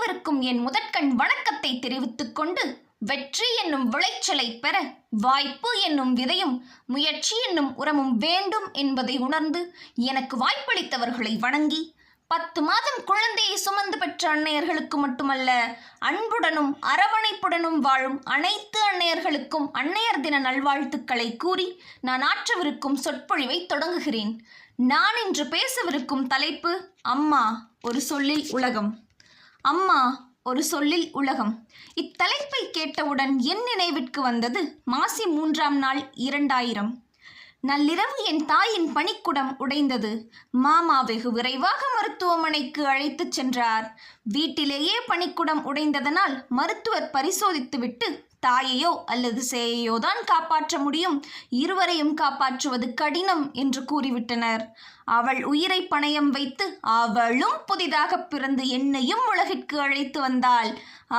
அனைவருக்கும் என் முதற்கண் வணக்கத்தை தெரிவித்துக் கொண்டு, வெற்றி என்னும் விளைச்சலை பெற வாய்ப்பு என்னும் விதையும் முயற்சி என்னும் உரமும் வேண்டும் என்பதை உணர்ந்து எனக்கு வாய்ப்பளித்தவர்களை வணங்கி 10 மாதம் குழந்தையை சுமந்து பெற்ற அன்னையர்களுக்கு மட்டுமல்ல, அன்புடனும் அரவணைப்புடனும் வாழும் அனைத்து அன்னையர்களுக்கும் அன்னையர் தின நல்வாழ்த்துக்களை கூறி நான் ஆற்றவிருக்கும் சொற்பொழிவை தொடங்குகிறேன். நான் இன்று பேசவிருக்கும் தலைப்பு அம்மா ஒரு சொல்லில் உலகம். அம்மா ஒரு சொல்லில் உலகம். இத்தலைப்பை கேட்டவுடன் என் நினைவிற்கு வந்தது மாசி 3ஆம் நாள் 2000. நள்ளிரவு என் தாயின் பனிக்குடம் உடைந்தது. மாமா வெகு விரைவாக மருத்துவமனைக்கு அழைத்துச் சென்றார். வீட்டிலேயே பனிக்குடம் உடைந்ததனால் மருத்துவர் பரிசோதித்துவிட்டு தாயையோ அல்லது சேயையோ தான் காப்பாற்ற முடியும், இருவரையும் காப்பாற்றுவது கடினம் என்று கூறிவிட்டனர். அவள் உயிரை பணயம் வைத்து அவளும் புதிதாக பிறந்து என்னையும் உலகிற்கு அழைத்து வந்தாள்.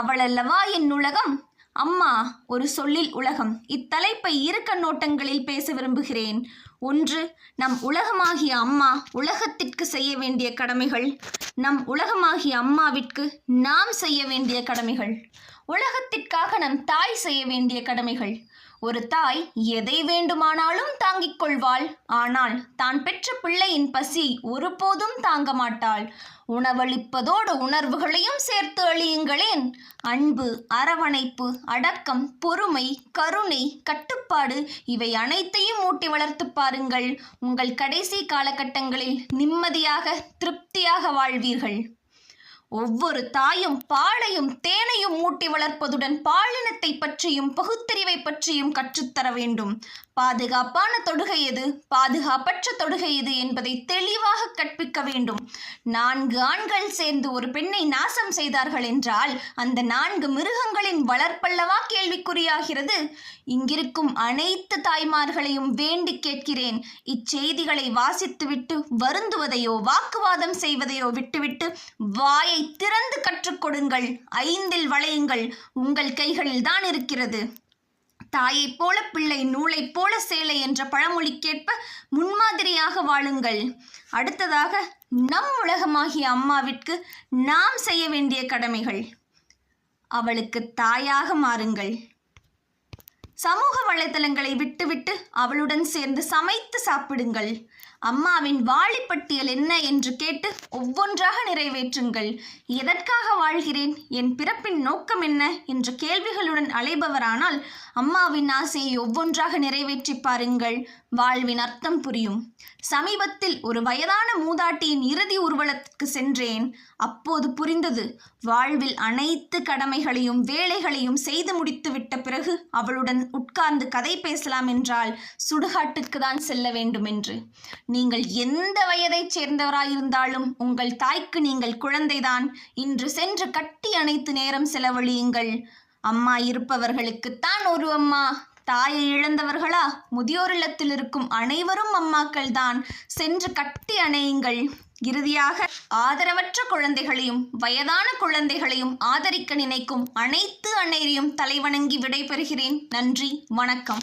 அவளல்லவா என் உலகம். அம்மா ஒரு சொல்லில் உலகம். இத்தலைப்பை 2 கண்ணோட்டங்களில் பேச விரும்புகிறேன். 1, நம் உலகமாகிய அம்மா உலகத்திற்கு செய்ய வேண்டிய கடமைகள். நம் உலகமாகிய அம்மாவிற்கு நாம் செய்ய வேண்டிய கடமைகள். உலகத்திற்காக நம் தாய் செய்ய வேண்டிய கடமைகள். ஒரு தாய் எதை வேண்டுமானாலும் தாங்கிக் கொள்வாள். ஆனால் தான் பெற்ற பிள்ளையின் பசி ஒருபோதும் தாங்க மாட்டாள். உணவளிப்பதோடு உணர்வுகளையும் சேர்த்து அழியுங்களேன். அன்பு, அரவணைப்பு, அடக்கம், பொறுமை, கருணை, கட்டுப்பாடு இவை அனைத்தையும் ஊட்டி வளர்த்து பாருங்கள். உங்கள் கடைசி காலகட்டங்களில் நிம்மதியாக திருப்தியாக வாழ்வீர்கள். ஒவ்வொரு தாயும் பாலையும் தேனையும் ஊட்டி வளர்ப்பதுடன் பாலினத்தை பற்றியும் பகுத்தறிவை பற்றியும் கற்றுத்தர வேண்டும். பாதுகாப்பான தொடுகை எது, பாதுகாப்பற்ற தொடுகை எது என்பதை தெளிவாக கற்பிக்க வேண்டும். 4 ஆண்கள் சேர்ந்து ஒரு பெண்ணை நாசம் செய்தார்கள் என்றால் அந்த 4 மிருகங்களின் வளர்ப்பல்லவா கேள்விக்குறியாகிறது. இங்கிருக்கும் அனைத்து தாய்மார்களையும் வேண்டி கேட்கிறேன், இச்செய்திகளை வாசித்துவிட்டு வருந்துவதையோ வாக்குவாதம் செய்வதையோ விட்டுவிட்டு வாயை திறந்து கற்றுக் கொடுங்கள். 5இல் வளையுங்கள். உங்கள் கைகளில் தான் இருக்கிறது. தாயைப் போல பிள்ளை, நூலைப் போல சேலை என்ற பழமொழிக்கேற்ப முன்மாதிரியாக வாழுங்கள். அடுத்ததாக, நம் உலகமாகிய அம்மாவிற்கு நாம் செய்ய வேண்டிய கடமைகள். அவளுக்கு தாயாக மாறுங்கள். சமூக வலைதளங்களை விட்டுவிட்டு அவளுடன் சேர்ந்து சமைத்து சாப்பிடுங்கள். அம்மாவின் வாழிப்பட்டியல் என்ன என்று கேட்டு ஒவ்வொன்றாக நிறைவேற்றுங்கள். எதற்காக வாழ்கிறேன், என் பிறப்பின் நோக்கம் என்ன என்ற கேள்விகளுடன் அலைபவரானால் அம்மாவின் ஆசையை ஒவ்வொன்றாக நிறைவேற்றி பாருங்கள். வாழ்வின் அர்த்தம் புரியும். சமீபத்தில் ஒரு வயதான மூதாட்டியின் இறுதி ஊர்வலத்திற்கு சென்றேன். அப்போது புரிந்தது, வாழ்வில் அனைத்து கடமைகளையும் வேலைகளையும் செய்து முடித்து விட்ட பிறகு அவளுடன் உட்கார்ந்து கதை பேசலாம் என்றால் சுடுகாட்டுக்கு தான் செல்ல வேண்டும் என்று. நீங்கள் எந்த வயதைச் சேர்ந்தவராயிருந்தாலும் உங்கள் தாய்க்கு நீங்கள் குழந்தைதான். இன்று சென்று கட்டி அணைத்து நேரம் செலவழியுங்கள். அம்மா இருப்பவர்களுக்குத்தான் ஒரு அம்மா. தாயை இழந்தவர்களா? முதியோர் இல்லத்தில் இருக்கும் அனைவரும் அம்மாக்கள் தான். சென்று கட்டி அணையுங்கள். இறுதியாக, ஆதரவற்ற குழந்தைகளையும் வயதான குழந்தைகளையும் ஆதரிக்க நினைக்கும் அனைத்து அன்னையரையும் தலைவணங்கி விடைபெறுகிறேன். நன்றி, வணக்கம்.